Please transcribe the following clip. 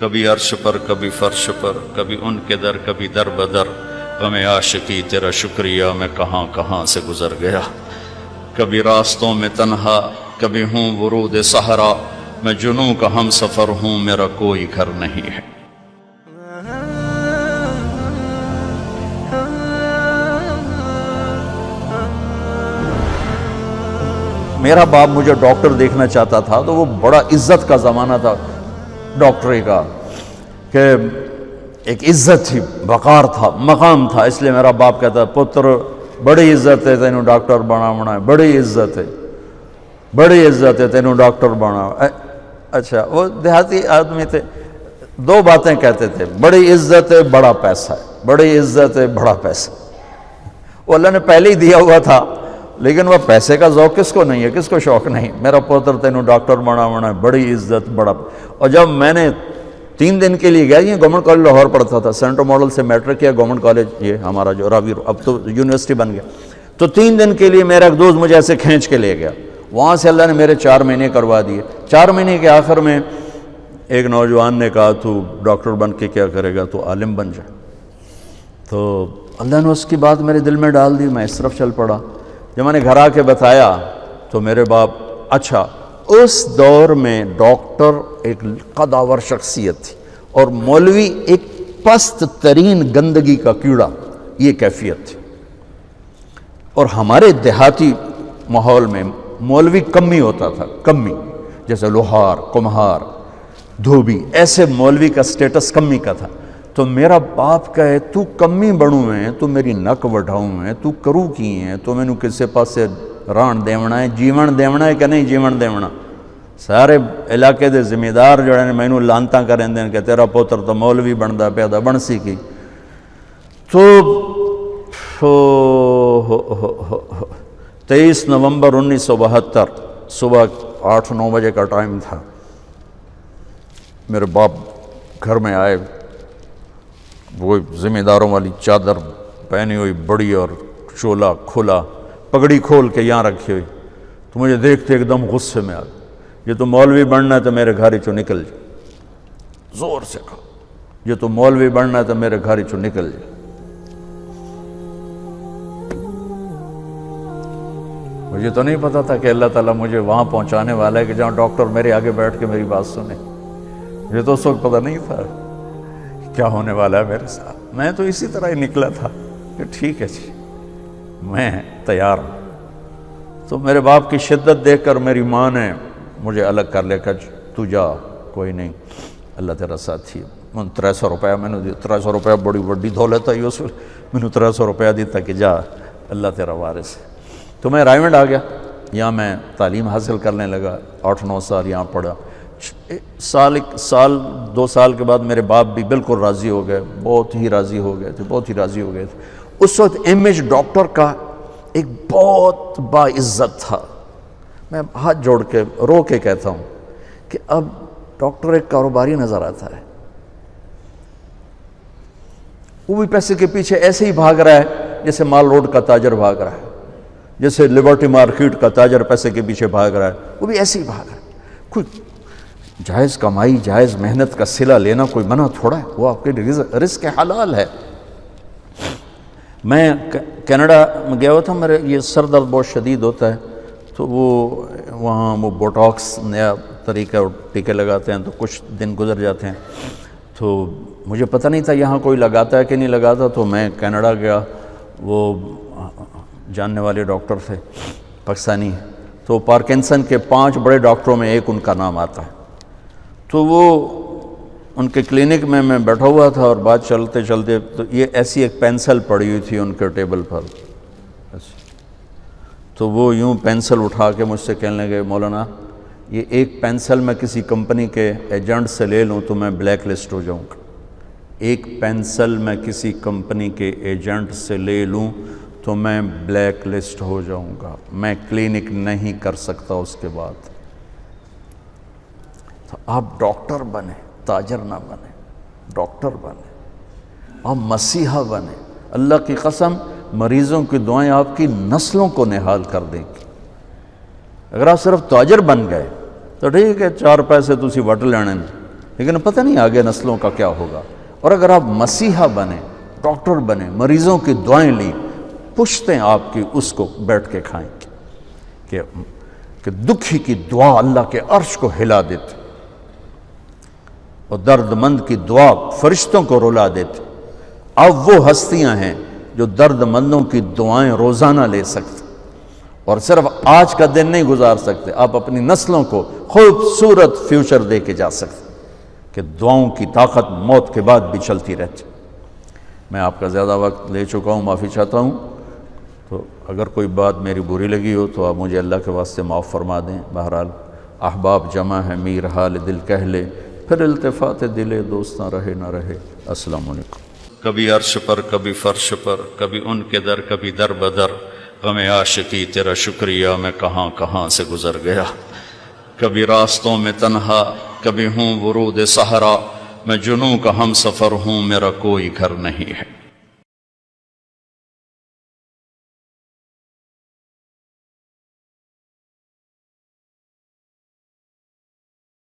کبھی عرش پر کبھی فرش پر، کبھی ان کے در کبھی در بدر، غم عاشقی تیرا شکریہ میں کہاں کہاں سے گزر گیا، کبھی راستوں میں تنہا کبھی ہوں ورود صحرا، میں جنوں کا ہم سفر ہوں میرا کوئی گھر نہیں ہے۔ میرا باپ مجھے ڈاکٹر دیکھنا چاہتا تھا تو وہ بڑا عزت کا زمانہ تھا ڈاکٹری کا، کہ ایک عزت تھی، وقار تھا، مقام تھا، اس لیے میرا باپ کہتا پتر بڑی عزت ہے تینوں ڈاکٹر بناونا ہے، بڑی عزت ہے، بڑی عزت ہے تینوں ڈاکٹر بنا۔ اچھا، وہ دیہاتی آدمی تھے، دو باتیں کہتے تھے، بڑی عزت ہے بڑا پیسہ ہے، بڑی عزت ہے بڑا پیسہ۔ وہ اللہ نے پہلے ہی دیا ہوا تھا، لیکن وہ پیسے کا ذوق کس کو نہیں ہے، کس کو شوق نہیں، میرا پوتر تینوں ڈاکٹر بناونا ہے، بڑی عزت بڑا۔ اور جب میں نے 3 دن کے لیے گیا، یہ گورنمنٹ کالج لاہور پڑھتا تھا، سینٹر ماڈل سے میٹرک کیا، گورنمنٹ کالج یہ ہمارا جو راوی اب تو یونیورسٹی بن گیا، تو 3 دن کے لیے میرا ایک دوست مجھے ایسے کھینچ کے لے گیا، وہاں سے اللہ نے میرے 4 مہینے کروا دیے۔ 4 مہینے کے آخر میں ایک نوجوان نے کہا تو ڈاکٹر بن کے کیا کرے گا، تو عالم بن جائے۔ تو اللہ نے اس کی بات میرے دل میں ڈال دی، میں اس طرف چل پڑا۔ جب میں نے گھر آ کے بتایا تو میرے باپ، اچھا اس دور میں ڈاکٹر ایک قداور شخصیت تھی اور مولوی ایک پست ترین گندگی کا کیڑا، یہ کیفیت تھی۔ اور ہمارے دیہاتی ماحول میں مولوی کمی ہوتا تھا، کمی، جیسے لوہار، کمہار، دھوبی، ایسے مولوی کا سٹیٹس کمی کا تھا۔ تو میرا باپ کہے تو کمی بڑوں ہیں، تو میری نک وڈھاؤں ہیں، تو کرو کی ہیں، تو میں نو کسے پاسے ران دیونا ہے، جیون دیونا ہے کہ نہیں جیون دیونا۔ سارے علاقے دے ذمہ دار جڑے نے مینوں لانتاں کریں دیں کہ تیرا پوتر تو مولوی بندا پیدا بن سی کی۔ تو 23 نومبر 1972 صبح 8-9 بجے کا ٹائم تھا، میرے باپ گھر میں آئے، وہ ذمہ داروں والی چادر پہنی ہوئی بڑی اور چولا کھلا، پگڑی کھول کے یہاں رکھی ہوئی، تو مجھے دیکھتے ایک دم غصے میں آ گیا، یہ تو مولوی بننا ہے تو میرے گھر چوں نکل جائے، زور سے کہا یہ تو مولوی بننا ہے تو میرے گھر چوں نکل جائے۔ مجھے تو نہیں پتا تھا کہ اللہ تعالیٰ مجھے وہاں پہنچانے والا ہے کہ جہاں ڈاکٹر میرے آگے بیٹھ کے میری بات سنے۔ مجھے تو اس وقت پتہ نہیں تھا کیا ہونے والا ہے میرے ساتھ، میں تو اسی طرح ہی نکلا تھا کہ ٹھیک ہے جی میں تیار ہوں۔ تو میرے باپ کی شدت دیکھ کر میری ماں نے مجھے الگ کر لیا کہ تو جا، کوئی نہیں، اللہ تیرا ساتھی ہے۔ میں 300 روپیہ میں نے دیا، 300 روپیہ بڑی وڈی دولت ہے اس وقت، میں نے 300 روپیہ دیتا کہ جا اللہ تیرا وارث ہے۔ تو میں رائمنڈ آ گیا، یہاں میں تعلیم حاصل کرنے لگا، 8-9 سال یہاں پڑھا۔ سال 2 سال کے بعد میرے باپ بھی بالکل راضی ہو گئے، بہت ہی راضی ہو گئے تھے، بہت ہی راضی ہو گئے تھے۔ اس وقت امیج ڈاکٹر کا ایک بہت باعزت تھا۔ میں ہاتھ جوڑ کے رو کے کہتا ہوں کہ اب ڈاکٹر ایک کاروباری نظر آتا ہے، وہ بھی پیسے کے پیچھے ایسے ہی بھاگ رہا ہے جیسے مال روڈ کا تاجر بھاگ رہا ہے، جیسے لبرٹی مارکیٹ کا تاجر پیسے کے پیچھے بھاگ رہا ہے، وہ بھی ایسے ہی بھاگ رہا ہے۔ کوئی جائز کمائی، جائز محنت کا صلہ لینا کوئی منع تھوڑا ہے، وہ آپ کے رزق حلال ہے۔ میں کینیڈا میں گیا ہوا تھا، میرے یہ سر درد بہت شدید ہوتا ہے، تو وہاں وہ بوٹاکس نیا طریقہ ٹیکے لگاتے ہیں، تو کچھ دن گزر جاتے ہیں، تو مجھے پتہ نہیں تھا یہاں کوئی لگاتا ہے کہ نہیں لگاتا۔ تو میں کینیڈا گیا، وہ جاننے والے ڈاکٹر تھے پاکستانی، تو پارکنسن کے 5 بڑے ڈاکٹروں میں ایک ان کا نام آتا ہے۔ تو وہ ان کے کلینک میں بیٹھا ہوا تھا اور بات چلتے چلتے تو یہ ایسی ایک پینسل پڑی ہوئی تھی ان کے ٹیبل پر، تو وہ یوں پینسل اٹھا کے مجھ سے کہنے لگے مولانا یہ ایک پینسل میں کسی کمپنی کے ایجنٹ سے لے لوں تو میں بلیک لسٹ ہو جاؤں گا، ایک پینسل میں کسی کمپنی کے ایجنٹ سے لے لوں تو میں بلیک لسٹ ہو جاؤں گا، میں کلینک نہیں کر سکتا اس کے بعد۔ تو آپ ڈاکٹر بنے، تاجر نہ بنے، ڈاکٹر بنے، آپ مسیحا بنے، اللہ کی قسم مریضوں کی دعائیں آپ کی نسلوں کو نہال کر دیں گی۔ اگر آپ صرف تاجر بن گئے تو ٹھیک ہے 4 پیسے تسی وٹ لینے، لیکن پتہ نہیں آگے نسلوں کا کیا ہوگا۔ اور اگر آپ مسیحا بنیں، ڈاکٹر بنیں، مریضوں کی دعائیں لیں، پشتیں آپ کی اس کو بیٹھ کے کھائیں کہ دکھی کی دعا اللہ کے عرش کو ہلا دیتے، اور درد مند کی دعا فرشتوں کو رلا دیتے۔ اب وہ ہستیاں ہیں جو درد مندوں کی دعائیں روزانہ لے سکتے، اور صرف آج کا دن نہیں گزار سکتے، آپ اپنی نسلوں کو خوبصورت فیوچر دے کے جا سکتے کہ دعاؤں کی طاقت موت کے بعد بھی چلتی رہتی۔ میں آپ کا زیادہ وقت لے چکا ہوں، معافی چاہتا ہوں، تو اگر کوئی بات میری بری لگی ہو تو آپ مجھے اللہ کے واسطے معاف فرما دیں۔ بہرحال احباب جمع ہے، میر حال دل کہہ لے، پھر التفات دل دوست نہ رہے نہ رہے۔ السلام علیکم۔ کبھی عرش پر کبھی فرش پر، کبھی ان کے در کبھی در بدر، غم عاشقی تیرا شکریہ میں کہاں کہاں سے گزر گیا۔ کبھی راستوں میں تنہا، کبھی ہوں ورود صحرا، میں جنوں کا ہم سفر ہوں، میرا کوئی گھر نہیں ہے۔